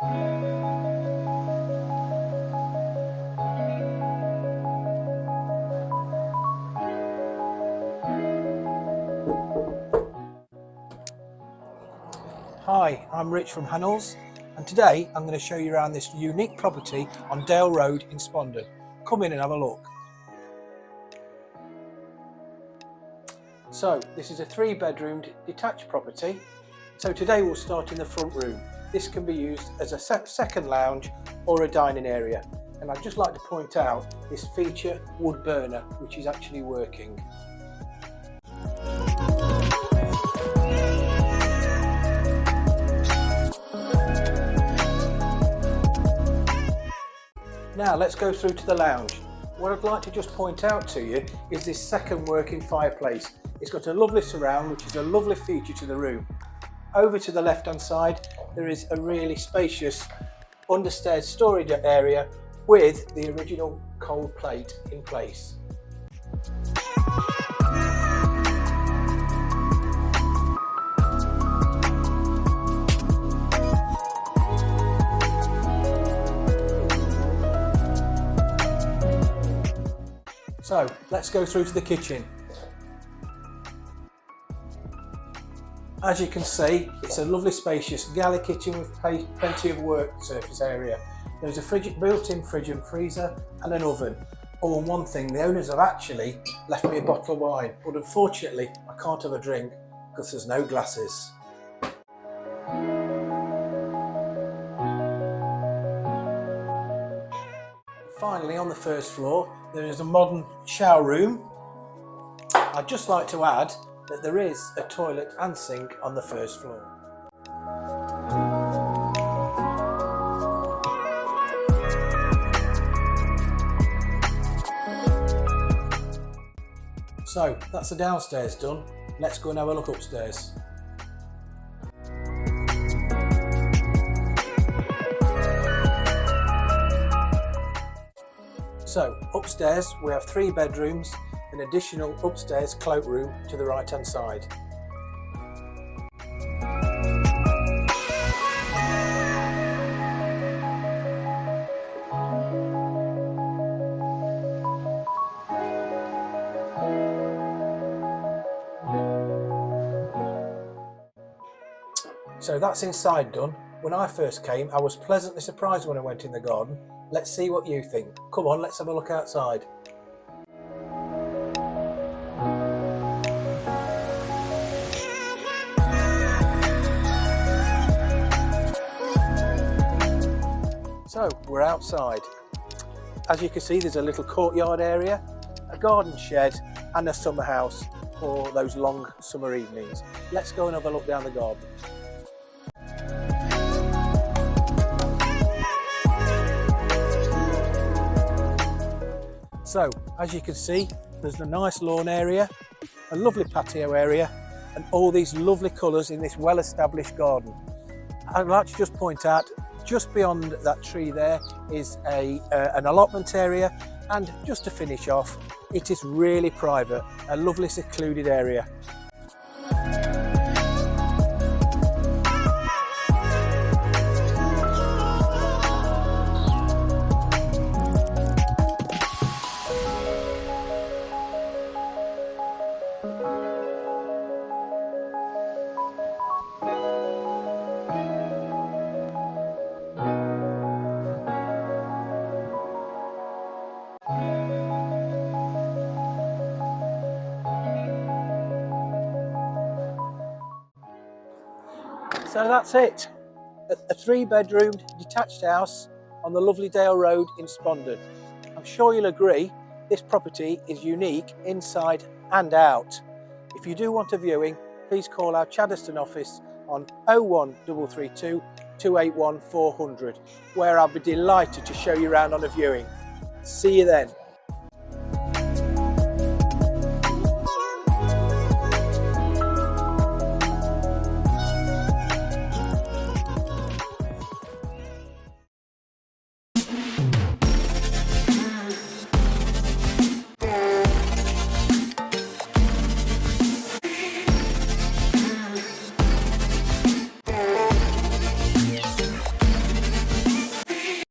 Hi, I'm Rich from Hannells, and today I'm going to show you around this unique property on Dale Road in Spondon. Come in and have a look. So this is a 3-bedroomed detached property. So today we'll start in the front room. This can be used as a second lounge or a dining area. And I'd just like to point out this feature wood burner, which is actually working. Now let's go through to the lounge. What I'd like to just point out to you is this second working fireplace. It's got a lovely surround, which is a lovely feature to the room. Over to the left hand side there is a really spacious understairs storage area with the original cold plate in place. So let's go through to the kitchen. As you can see, it's a lovely spacious galley kitchen with plenty of work surface area. There's a built-in fridge and freezer and an oven. Oh, and one thing, the owners have actually left me a bottle of wine, but unfortunately I can't have a drink because there's no glasses. Finally, on the first floor, there is a modern shower room. I'd just like to add that there is a toilet and sink on the first floor. So that's the downstairs done. Let's go and have a look upstairs. So upstairs we have 3 bedrooms, an additional upstairs cloakroom to the right hand side. So that's inside done. When I first came, I was pleasantly surprised when I went in the garden. Let's see what you think. Come on, let's have a look outside. So we're outside. As you can see, there's a little courtyard area, a garden shed and a summer house for those long summer evenings. Let's go and have a look down the garden. So, as you can see, there's a nice lawn area, a lovely patio area, and all these lovely colours in this well-established garden. I'd like to just point out, just beyond that tree there is an allotment area, and just to finish off, it is really private, a lovely secluded area. So that's it, a 3-bedroomed detached house on the lovely Dale Road in Spondon. I'm sure you'll agree this property is unique inside and out. If you do want a viewing, please call our Chaddesden office on 01332 281 400, where I'll be delighted to show you around on a viewing. See you then.